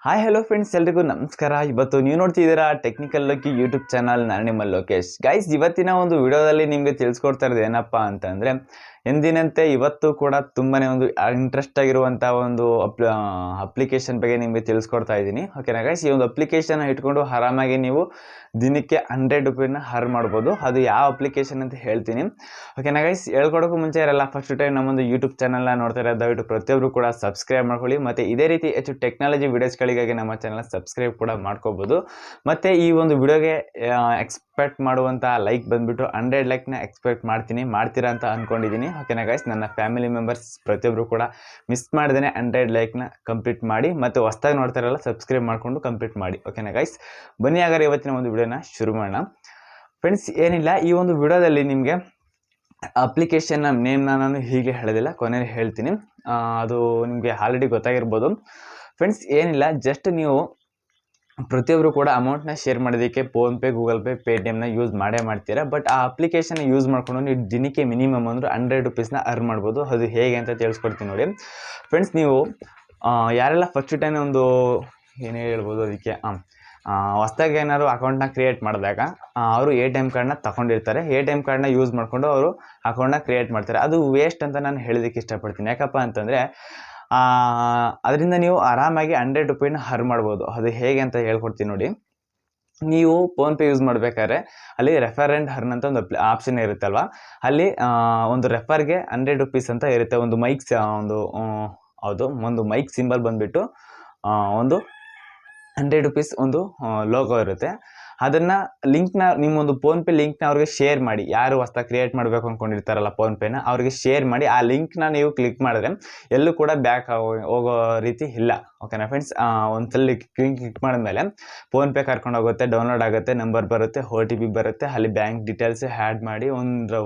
Hi hello friends, ಎಲ್ರಿಗೂ ನಮಸ್ಕಾರ. ಇವತ್ತು ನೀವು ನೋಡ್ತಿದ್ದೀರಾ ಟೆಕ್ನಿಕಲ್ ಲೋಕಿ ಯೂಟ್ಯೂಬ್ ಚಾನಲ್. ನಾನು ನಿಮ್ಮ ಲೋಕೇಶ್. ಗೈಸ್, ಇವತ್ತಿನ ಒಂದು ವಿಡಿಯೋದಲ್ಲಿ ನಿಮಗೆ ತಿಳಿಸ್ಕೊಡ್ತಾ ಇರೋದು ಏನಪ್ಪ ಅಂತಂದರೆ, ಎಂದಿನಂತೆ ಇವತ್ತು ಕೂಡ ತುಂಬಾ ಒಂದು ಇಂಟ್ರೆಸ್ಟ್ ಆಗಿರುವಂಥ ಒಂದು ಅಪ್ಲಿಕೇಶನ್ ಬಗ್ಗೆ ನಿಮಗೆ ತಿಳಿಸ್ಕೊಡ್ತಾ ಇದ್ದೀನಿ. ಓಕೆನಾ ಗೈಸ್, ಈ ಒಂದು ಅಪ್ಲಿಕೇಶನ್ ಇಟ್ಕೊಂಡು ಆರಾಮಾಗಿ ನೀವು ದಿನಕ್ಕೆ 100 ರೂಪಾಯಿನ ಅರ್ನ್ ಮಾಡ್ಬೋದು. ಅದು ಯಾವ ಅಪ್ಲಿಕೇಶನ್ ಅಂತ ಹೇಳ್ತೀನಿ. ಓಕೆನಾ ಗೈಸ್, ಹೇಳ್ಕೊಡೋಕ್ಕೂ ಮುಂಚೆ ಇರಲ್ಲ, ಫಸ್ಟ್ ಟೈಮ್ ನಮ್ಮೊಂದು ಯೂಟ್ಯೂಬ್ ಚಾನಲ್ನ ನೋಡ್ತಾ ಇರೋದು ದಯವಿಟ್ಟು ಪ್ರತಿಯೊಬ್ಬರು ಕೂಡ ಸಬ್ಸ್ಕ್ರೈಬ್ ಮಾಡ್ಕೊಳ್ಳಿ. ಮತ್ತು ಇದೇ ರೀತಿ ಹೆಚ್ಚು ಟೆಕ್ನಾಲಜಿ ವೀಡಿಯೋಸ್ಗಳಿಗಾಗಿ ನಮ್ಮ ಚಾನಲ್ ಸಬ್ಸ್ಕ್ರೈಬ್ ಕೂಡ ಮಾಡ್ಕೋಬೋದು. ಮತ್ತು ಈ ಒಂದು ವಿಡಿಯೋಗೆ ಎಕ್ಸ್ಪೆಕ್ಟ್ ಮಾಡುವಂಥ ಲೈಕ್ ಬಂದುಬಿಟ್ಟು 100 ಲೈಕ್ನ ಎಕ್ಸ್ಪೆಕ್ಟ್ ಮಾಡ್ತೀರಾ ಅಂತ ಅಂದ್ಕೊಂಡಿದ್ದೀನಿ. ಓಕೆನಾ ಗೈಸ್, ನನ್ನ ಫ್ಯಾಮಿಲಿ ಮೆಂಬರ್ಸ್ ಪ್ರತಿಯೊಬ್ಬರು ಕೂಡ ಮಿಸ್ ಮಾಡ್ದೇ 100 ಲೈಕ್ನ ಕಂಪ್ಲೀಟ್ ಮಾಡಿ, ಮತ್ತು ಹೊಸ್ದಾಗಿ ನೋಡ್ತಾರಲ್ಲ ಸಬ್ಸ್ಕ್ರೈಬ್ ಮಾಡಿಕೊಂಡು ಕಂಪ್ಲೀಟ್ ಮಾಡಿ. ಓಕೆನಾ ಗೈಸ್, ಬನ್ನಿ ಹಾಗಾದ್ರೆ ಇವತ್ತಿನ ಒಂದು ವಿಡಿಯೋನ ಶುರು ಮಾಡೋಣ. ಫ್ರೆಂಡ್ಸ್, ಏನಿಲ್ಲ, ಈ ಒಂದು ವಿಡಿಯೋದಲ್ಲಿ ನಿಮಗೆ ಅಪ್ಲಿಕೇಶನ್ನ ನೇಮ್ನ ನಾನು ಹೀಗೆ ಹೇಳೋದಿಲ್ಲ, ಕೊನೆಯಲ್ಲಿ ಹೇಳ್ತೀನಿ. ಅದು ನಿಮಗೆ ಆಲ್ರೆಡಿ ಗೊತ್ತಾಗಿರ್ಬೋದು. ಫ್ರೆಂಡ್ಸ್, ಏನಿಲ್ಲ, ಜಸ್ಟ್ ನೀವು ಪ್ರತಿಯೊಬ್ಬರು ಕೂಡ ಅಮೌಂಟ್ನ ಶೇರ್ ಮಾಡೋದಕ್ಕೆ ಫೋನ್ಪೇ, ಗೂಗಲ್ ಪೇ, ಪೇಟಿಎಮ್ನ ಯೂಸ್ ಮಾಡ್ತೀರಾ. ಬಟ್ ಆ ಅಪ್ಲಿಕೇಶನ್ ಯೂಸ್ ಮಾಡ್ಕೊಂಡು ನೀವು ದಿನಕ್ಕೆ ಮಿನಿಮಮ್ ಅಂದ್ರೆ 100 ರೂಪೀಸ್ನ ಅರ್ನ್ ಮಾಡ್ಬೋದು. ಅದು ಹೇಗೆ ಅಂತ ತಿಳಿಸ್ಕೊಡ್ತೀನಿ ನೋಡಿ. ಫ್ರೆಂಡ್ಸ್, ನೀವು ಯಾರೆಲ್ಲ ಫಸ್ಟ್ ಟೈಮ್ ಒಂದು ಏನೇ ಹೇಳ್ಬೋದು ಅದಕ್ಕೆ ಹೊಸ್ದಾಗಿ ಏನಾದ್ರು ಅಕೌಂಟ್ನ ಕ್ರಿಯೇಟ್ ಮಾಡಿದಾಗ ಅವರು ATM ಕಾರ್ಡ್ನ ತಗೊಂಡಿರ್ತಾರೆ. ATM ಕಾರ್ಡ್ನ ಯೂಸ್ ಮಾಡಿಕೊಂಡು ಅವರು ಅಕೌಂಟ್ನ ಕ್ರಿಯೇಟ್ ಮಾಡ್ತಾರೆ. ಅದು ವೇಸ್ಟ್ ಅಂತ ನಾನು ಹೇಳೋದಕ್ಕೆ ಇಷ್ಟಪಡ್ತೀನಿ. ಯಾಕಪ್ಪ ಅಂತಂದರೆ ಅದರಿಂದ ನೀವು ಆರಾಮಾಗಿ 100 ರೂಪಾಯಿನ ಅರ್ನ್ ಮಾಡ್ಬೋದು. ಅದು ಹೇಗೆ ಅಂತ ಹೇಳ್ಕೊಡ್ತೀನಿ ನೋಡಿ. ನೀವು ಫೋನ್ಪೇ ಯೂಸ್ ಮಾಡಬೇಕಾದ್ರೆ ಅಲ್ಲಿ ರೆಫರ್ ಆ್ಯಂಡ್ ಅರ್ನ್ ಅಂತ ಒಂದು ಆಪ್ಷನ್ ಇರುತ್ತಲ್ವ, ಅಲ್ಲಿ ಒಂದು ರೆಫರ್ಗೆ 100 ರೂಪೀಸ್ ಅಂತ ಇರುತ್ತೆ. ಒಂದು ಮೈಕ್ ಸಿಂಬಲ್ ಬಂದುಬಿಟ್ಟು ಒಂದು 100 ರೂಪೀಸ್ ಒಂದು ಲೋಗೋ ಇರುತ್ತೆ. ಅದನ್ನು ಲಿಂಕ್ನ ನಿಮ್ಮೊಂದು ಫೋನ್ಪೇ ಲಿಂಕ್ನ ಅವ್ರಿಗೆ ಶೇರ್ ಮಾಡಿ. ಯಾರು ಹೊಸ್ದಾಗಿ ಕ್ರಿಯೇಟ್ ಮಾಡಬೇಕು ಅಂದ್ಕೊಂಡಿರ್ತಾರಲ್ಲ ಫೋನ್ಪೇನ, ಅವ್ರಿಗೆ ಶೇರ್ ಮಾಡಿ. ಆ ಲಿಂಕ್ನ ನೀವು ಕ್ಲಿಕ್ ಮಾಡಿದ್ರೆ ಎಲ್ಲೂ ಕೂಡ ಬ್ಯಾಕ್ ಹೋಗೋ ರೀತಿ ಇಲ್ಲ. ಓಕೆನಾ ಫ್ರೆಂಡ್ಸ್, ಒಂದ್ಸಲ ಕ್ಲಿಕ್ ಮಾಡಿದ್ಮೇಲೆ ಫೋನ್ಪೇ ಕರ್ಕೊಂಡು ಹೋಗುತ್ತೆ, ಡೌನ್ಲೋಡ್ ಆಗುತ್ತೆ, ನಂಬರ್ ಬರುತ್ತೆ, OTP ಬರುತ್ತೆ. ಅಲ್ಲಿ ಬ್ಯಾಂಕ್ ಡೀಟೇಲ್ಸ್ ಆ್ಯಡ್ ಮಾಡಿ ಒಂದು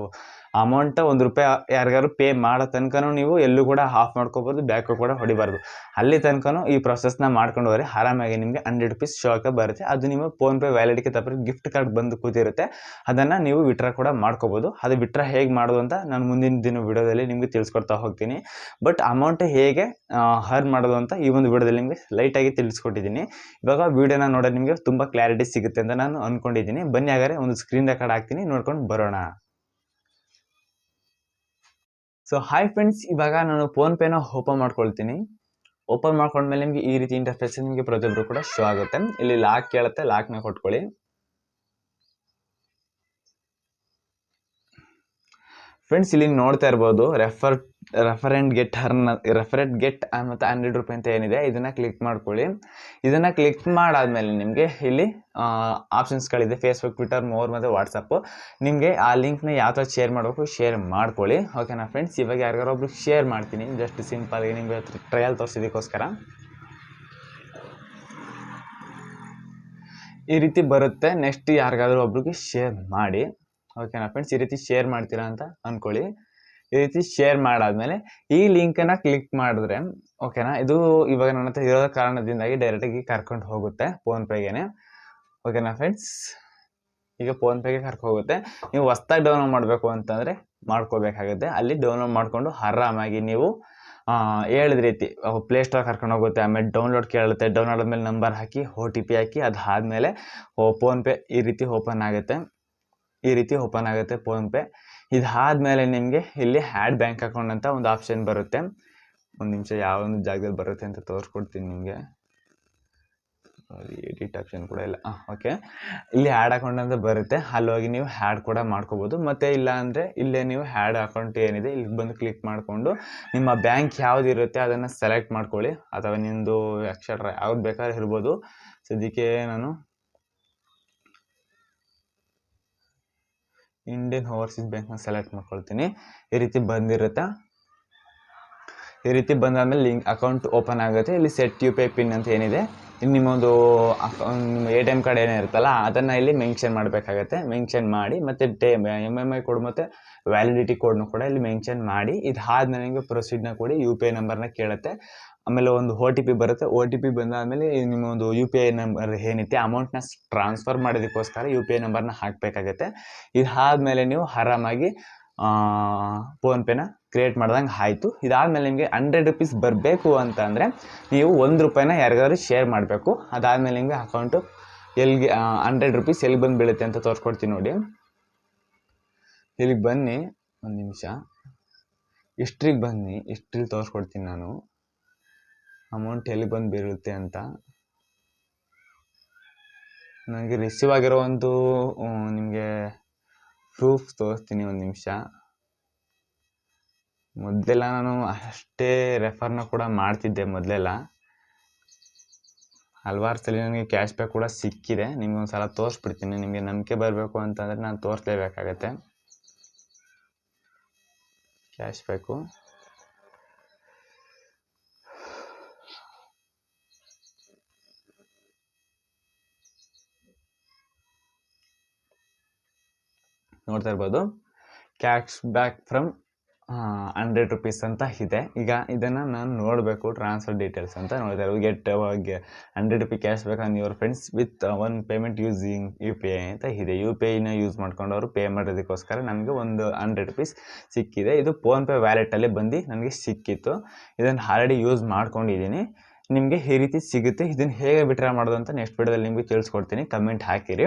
ಅಮೌಂಟ್ ₹1 ಯಾರಿಗಾರು ಪೇ ಮಾಡೋ ತನಕನೂ ನೀವು ಎಲ್ಲೂ ಕೂಡ ಆಫ್ ಮಾಡ್ಕೋಬೋದು, ಬ್ಯಾಕು ಕೂಡ ಹೊಡಿಬಾರ್ದು. ಅಲ್ಲಿ ತನಕನೂ ಈ ಪ್ರೊಸೆಸ್ನ ಮಾಡ್ಕೊಂಡು ಹೋದರೆ ಆರಾಮಾಗಿ ನಿಮಗೆ 100 ರೂಪೀಸ್ ಶೋಕ ಬರುತ್ತೆ. ಅದು ನಿಮ್ಮ ಫೋನ್ಪೇ ವ್ಯಾಲಿಡಿಗೆ ತಪ್ಪು ಗಿಫ್ಟ್ ಕಾರ್ಡ್ ಬಂದು ಕೂತಿರುತ್ತೆ. ಅದನ್ನು ನೀವು ವಿಡ್ರಾ ಕೂಡ ಮಾಡ್ಕೋಬೋದು. ಅದು ವಿಡ್ರಾ ಹೇಗೆ ಮಾಡೋದು ಅಂತ ನಾನು ಮುಂದಿನ ದಿನ ವಿಡಿಯೋದಲ್ಲಿ ನಿಮಗೆ ತಿಳಿಸ್ಕೊಡ್ತಾ ಹೋಗ್ತೀನಿ. ಬಟ್ ಅಮೌಂಟ್ ಹೇಗೆ ಅರ್ನ್ ಮಾಡೋದು ಅಂತ ಈ ಒಂದು ವಿಡಿಯೋದಲ್ಲಿ ನಿಮಗೆ ಲೈಟಾಗಿ ತಿಳಿಸ್ಕೊಟ್ಟಿದ್ದೀನಿ. ಇವಾಗ ವಿಡಿಯೋನ ನೋಡೋದು ನಿಮಗೆ ತುಂಬ ಕ್ಲಾರಿಟಿ ಸಿಗುತ್ತೆ ಅಂತ ನಾನು ಅಂದ್ಕೊಂಡಿದ್ದೀನಿ. ಬನ್ನಿ ಹಾಗಾದ್ರೆ ಒಂದು ಸ್ಕ್ರೀನ್ ರೆಕಾರ್ಡ್ ಹಾಕ್ತೀನಿ, ನೋಡ್ಕೊಂಡು ಬರೋಣ. ಸೊ ಹಾಯ್ ಫ್ರೆಂಡ್ಸ್, ಇವಾಗ ನಾನು ಫೋನ್ಪೇನ ಓಪನ್ ಮಾಡ್ಕೊಳ್ತೀನಿ. ಓಪನ್ ಮಾಡ್ಕೊಂಡ್ಮೇಲೆ ನಿಮಗೆ ಈ ರೀತಿ ಇಂಟರ್ಫೇಸ್ ನಿಮಗೆ ಪ್ರತಿಯೊಬ್ಬರು ಕೂಡ ಶೋ ಆಗುತ್ತೆ. ಇಲ್ಲಿ ಲಾಕ್ ಕೇಳುತ್ತೆ, ಲಾಕ್ನ ಕೊಟ್ಕೊಳ್ಳಿ. ಫ್ರೆಂಡ್ಸ್, ಇಲ್ಲಿ ನೋಡ್ತಾ ಇರ್ಬೋದು ರೆಫರ್ ಆ್ಯಂಡ್ ಗೆಟ್ ಮತ್ತು 100 ರೂಪಾಯಿ ಅಂತ ಏನಿದೆ, ಇದನ್ನು ಕ್ಲಿಕ್ ಮಾಡ್ಕೊಳ್ಳಿ. ಇದನ್ನು ಕ್ಲಿಕ್ ಮಾಡಾದ್ಮೇಲೆ ನಿಮಗೆ ಇಲ್ಲಿ ಆಪ್ಷನ್ಸ್ಗಳಿದೆ, ಫೇಸ್ಬುಕ್, ಟ್ವಿಟರ್, ಮೋರ್ ಮತ್ತು ವಾಟ್ಸಪ್ಪು. ನಿಮಗೆ ಆ ಲಿಂಕ್ನ ಯಾವ ಥರ ಶೇರ್ ಮಾಡಬೇಕು ಶೇರ್ ಮಾಡ್ಕೊಳ್ಳಿ. ಓಕೆನಾ ಫ್ರೆಂಡ್ಸ್, ಇವಾಗ ಯಾರಿಗಾರೊಬ್ರು ಶೇರ್ ಮಾಡ್ತೀನಿ, ಜಸ್ಟ್ ಸಿಂಪಲ್ಗೆ ನಿಮಗೆ ಟ್ರಯಲ್ ತೋರಿಸೋದಕ್ಕೋಸ್ಕರ. ಈ ರೀತಿ ಬರುತ್ತೆ. ನೆಕ್ಸ್ಟ್ ಯಾರಿಗಾದ್ರೂ ಒಬ್ರಿಗೆ ಶೇರ್ ಮಾಡಿ. ಓಕೆನಾ ಫ್ರೆಂಡ್ಸ್, ಈ ರೀತಿ ಶೇರ್ ಮಾಡ್ತೀರಾ ಅಂತ ಅಂದ್ಕೊಳ್ಳಿ. ಈ ರೀತಿ ಶೇರ್ ಮಾಡಾದ್ಮೇಲೆ ಈ ಲಿಂಕನ್ನು ಕ್ಲಿಕ್ ಮಾಡಿದ್ರೆ, ಓಕೆನಾ, ಇದು ಇವಾಗ ನನ್ನ ಹತ್ರ ಇರೋ ಕಾರಣದಿಂದಾಗಿ ಡೈರೆಕ್ಟಾಗಿ ಕರ್ಕೊಂಡು ಹೋಗುತ್ತೆ ಫೋನ್ಪೇಗೆ. ಓಕೆನಾ ಫ್ರೆಂಡ್ಸ್, ಈಗ ಫೋನ್ಪೇಗೆ ಕರ್ಕೊಂಡು ಹೋಗುತ್ತೆ. ನೀವು ಹೊಸ್ದಾಗಿ ಡೌನ್ಲೋಡ್ ಮಾಡಬೇಕು ಅಂತಂದರೆ ಮಾಡ್ಕೋಬೇಕಾಗುತ್ತೆ. ಅಲ್ಲಿ ಡೌನ್ಲೋಡ್ ಮಾಡಿಕೊಂಡು ಆರಾಮಾಗಿ ನೀವು ಹೇಳಿದ ರೀತಿ ಪ್ಲೇಸ್ಟೋರ್ ಕರ್ಕೊಂಡು ಹೋಗುತ್ತೆ. ಆಮೇಲೆ ಡೌನ್ಲೋಡ್ ಕೇಳುತ್ತೆ. ಡೌನ್ಲೋಡ್ ಆದಮೇಲೆ ನಂಬರ್ ಹಾಕಿ, OTP ಹಾಕಿ, ಅದಾದಮೇಲೆ ಫೋನ್ಪೇ ಈ ರೀತಿ ಓಪನ್ ಆಗುತ್ತೆ ಫೋನ್ಪೇ. ಇದಾದಮೇಲೆ ನಿಮಗೆ ಇಲ್ಲಿ ಆ್ಯಡ್ ಬ್ಯಾಂಕ್ ಅಕೌಂಟ್ ಅಂತ ಒಂದು ಆಪ್ಷನ್ ಬರುತ್ತೆ. ಒಂದು ನಿಮಿಷ, ಯಾವ ಒಂದು ಜಾಗದಲ್ಲಿ ಬರುತ್ತೆ ಅಂತ ತೋರಿಸ್ಕೊಡ್ತೀನಿ ನಿಮಗೆ. ಎಡಿಟ್ ಆಪ್ಷನ್ ಕೂಡ ಇಲ್ಲ. ಓಕೆ, ಇಲ್ಲಿ ಆ್ಯಡ್ ಅಕೌಂಟ್ ಅಂತ ಬರುತ್ತೆ. ಅಲ್ಲಿ ಹೋಗಿ ನೀವು ಆ್ಯಡ್ ಕೂಡ ಮಾಡ್ಕೋಬೋದು. ಮತ್ತು ಇಲ್ಲ ಅಂದರೆ ಇಲ್ಲೇ ನೀವು ಆ್ಯಡ್ ಅಕೌಂಟ್ ಏನಿದೆ ಇಲ್ಲಿ ಬಂದು ಕ್ಲಿಕ್ ಮಾಡಿಕೊಂಡು ನಿಮ್ಮ ಬ್ಯಾಂಕ್ ಯಾವ್ದು ಇರುತ್ತೆ ಅದನ್ನು ಸೆಲೆಕ್ಟ್ ಮಾಡ್ಕೊಳ್ಳಿ. ಅಥವಾ ನಿಮ್ಮದು ಅಕ್ಷರ ಯಾವ್ದು ಬೇಕಾದ್ರೂ ಇರ್ಬೋದು. ಸದ್ಯಕ್ಕೆ ನಾನು ಇಂಡಿಯನ್ ಓವರ್ಸೀಸ್ ಬ್ಯಾಂಕ್ನ ಸೆಲೆಕ್ಟ್ ಮಾಡ್ಕೊಳ್ತೀನಿ. ಈ ರೀತಿ ಬಂದಿರುತ್ತೆ. ಈ ರೀತಿ ಬಂದಾದಮೇಲೆ ಲಿಂಕ್ ಅಕೌಂಟ್ ಓಪನ್ ಆಗುತ್ತೆ. ಇಲ್ಲಿ ಸೆಟ್ UPI ಪಿನ್ ಅಂತ ಏನಿದೆ, ಇಲ್ಲಿ ನಿಮ್ಮೊಂದು ನಿಮ್ಮ ATM ಕಾರ್ಡ್ ಏನಿರುತ್ತಲ್ಲ ಅದನ್ನು ಇಲ್ಲಿ ಮೆನ್ಷನ್ ಮಾಡಬೇಕಾಗತ್ತೆ. ಮೆನ್ಷನ್ ಮಾಡಿ ಮತ್ತು MMI ಕೋಡ್ ಮತ್ತು ವ್ಯಾಲಿಡಿಟಿ ಕೋಡ್ನು ಕೂಡ ಇಲ್ಲಿ ಮೆನ್ಷನ್ ಮಾಡಿ. ಇದಾದಮೇಲೆ ನಿಮಗೆ ಪ್ರೊಸೀಡ್ನ ಕೊಡಿ. UPI ನಂಬರ್ನ ಕೇಳುತ್ತೆ. ಆಮೇಲೆ ಒಂದು OTP ಬರುತ್ತೆ. OTP ಬಂದಾದಮೇಲೆ ನಿಮ್ಮ ಒಂದು UPI ನಂಬರ್ ಏನಿದೆ ಅಮೌಂಟ್ನ ಟ್ರಾನ್ಸ್ಫರ್ ಮಾಡೋದಕ್ಕೋಸ್ಕರ UPI ನಂಬರ್ನ ಹಾಕಬೇಕಾಗತ್ತೆ. ಇದಾದಮೇಲೆ ನೀವು ಆರಾಮಾಗಿ ಫೋನ್ಪೇನ ಕ್ರಿಯೇಟ್ ಮಾಡ್ದಂಗೆ ಆಯಿತು. ಇದಾದಮೇಲೆ ನಿಮಗೆ 100 ರೂಪೀಸ್ ಬರಬೇಕು ಅಂತ ಅಂದರೆ ನೀವು 1 ರೂಪಾಯಿನ ಯಾರಿಗಾದ್ರೂ ಶೇರ್ ಮಾಡಬೇಕು. ಅದಾದಮೇಲೆ ನಿಮಗೆ ಅಕೌಂಟು ಎಲ್ಲಿಗೆ 100 ರೂಪೀಸ್ ಎಲ್ಲಿ ಬಂದು ಬೀಳುತ್ತೆ ಅಂತ ತೋರಿಸ್ಕೊಡ್ತೀನಿ ನೋಡಿ. ಇಲ್ಲಿಗೆ ಬನ್ನಿ, ಒಂದು ನಿಮಿಷ, ಹಿಸ್ಟ್ರಿಗೆ ಬನ್ನಿ. ಹಿಸ್ಟ್ರಿಗೆ ತೋರಿಸ್ಕೊಡ್ತೀನಿ ನಾನು ಅಮೌಂಟ್ ಎಲ್ಲಿ ಬಂದು ಬೀಳುತ್ತೆ ಅಂತ. ನನಗೆ ರಿಸೀವ್ ಆಗಿರೋ ಒಂದು ನಿಮಗೆ ಪ್ರೂಫ್ ತೋರಿಸ್ತೀನಿ, ಒಂದು ನಿಮಿಷ. ಮೊದಲೆಲ್ಲ ನಾನು ಅಷ್ಟೇ ರೆಫರ್ನ ಕೂಡ ಮಾಡ್ತಿದ್ದೆ. ಮೊದಲೆಲ್ಲ ಹಲವಾರು ಸಲ ನನಗೆ ಕ್ಯಾಶ್ ಬ್ಯಾಕ್ ಕೂಡ ಸಿಕ್ಕಿದೆ. ನಿಮ್ಗೆ ಒಂದು ಸಲ ತೋರಿಸ್ಬಿಡ್ತೀನಿ. ನಿಮಗೆ ನಂಬಿಕೆ ಬರಬೇಕು ಅಂತಂದರೆ ನಾನು ತೋರಿಸ್ಲೇಬೇಕಾಗತ್ತೆ ಕ್ಯಾಶ್ ಬ್ಯಾಕು. ನೋಡ್ತಾ ಇರ್ಬೋದು, ಕ್ಯಾಶ್ ಬ್ಯಾಕ್ ಫ್ರಮ್ 100 ರೂಪೀಸ್ ಅಂತ ಇದೆ. ಈಗ ಇದನ್ನು ನಾನು ನೋಡಬೇಕು, ಟ್ರಾನ್ಸ್ಫರ್ ಡೀಟೇಲ್ಸ್ ಅಂತ ನೋಡ್ತಾ ಇರ್ಬೋದು. Get 100 rupee cash back on your friends with one payment using UPI ಅಂತ ಇದೆ. UPIನ ಯೂಸ್ ಮಾಡ್ಕೊಂಡು ಅವರು ಪೇ ಮಾಡೋದಕ್ಕೋಸ್ಕರ ನನಗೆ ಒಂದು 100 ರೂಪೀಸ್ ಸಿಕ್ಕಿದೆ. ಇದು ಫೋನ್ಪೇ ವ್ಯಾಲೆಟಲ್ಲಿ ಬಂದು ನನಗೆ ಸಿಕ್ಕಿತ್ತು. ಇದನ್ನು ಆಲ್ರೆಡಿ ಯೂಸ್ ಮಾಡ್ಕೊಂಡಿದ್ದೀನಿ. ನಿಮಗೆ ಈ ರೀತಿ ಸಿಗುತ್ತೆ. ಇದನ್ನು ಹೇಗೆ ವಿಡ್ರಾ ಮಾಡೋದು ಅಂತ ನೆಕ್ಸ್ಟ್ ವಿಡಿಯೋದಲ್ಲಿ ನಿಮಗೆ ತಿಳಿಸ್ಕೊಡ್ತೀನಿ. ಕಮೆಂಟ್ ಹಾಕಿರಿ.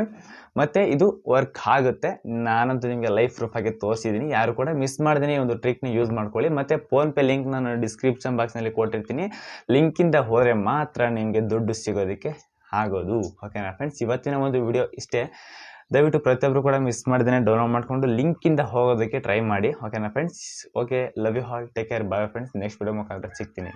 ಮತ್ತು ಇದು ವರ್ಕ್ ಆಗುತ್ತೆ. ನಾನಂತೂ ನಿಮಗೆ ಲೈಫ್ ಪ್ರೂಫ್ ಆಗಿ ತೋರಿಸಿದ್ದೀನಿ. ಯಾರು ಕೂಡ ಮಿಸ್ ಮಾಡ್ದೇ ಈ ಒಂದು ಟ್ರಿಕ್ನ ಯೂಸ್ ಮಾಡ್ಕೊಳ್ಳಿ. ಮತ್ತು ಫೋನ್ಪೇ ಲಿಂಕ್ ನಾನು ಡಿಸ್ಕ್ರಿಪ್ಷನ್ ಬಾಕ್ಸ್ನಲ್ಲಿ ಕೊಟ್ಟಿರ್ತೀನಿ. ಲಿಂಕಿಂದ ಹೋದರೆ ಮಾತ್ರ ನಿಮಗೆ ದುಡ್ಡು ಸಿಗೋದಕ್ಕೆ ಆಗೋದು. ಓಕೆನಾ ಫ್ರೆಂಡ್ಸ್, ಇವತ್ತಿನ ಒಂದು ವಿಡಿಯೋ ಇಷ್ಟೇ. ದಯವಿಟ್ಟು ಪ್ರತಿಯೊಬ್ಬರು ಕೂಡ ಮಿಸ್ ಮಾಡ್ದೇ ಡೌನ್ಲೋಡ್ ಮಾಡಿಕೊಂಡು ಲಿಂಕಿಂದ ಹೋಗೋದಕ್ಕೆ ಟ್ರೈ ಮಾಡಿ. ಓಕೆನಾ friends, okay, love you all, take care, bye friends. Next video ಮುಖಾಂತರ ಸಿಗ್ತೀನಿ.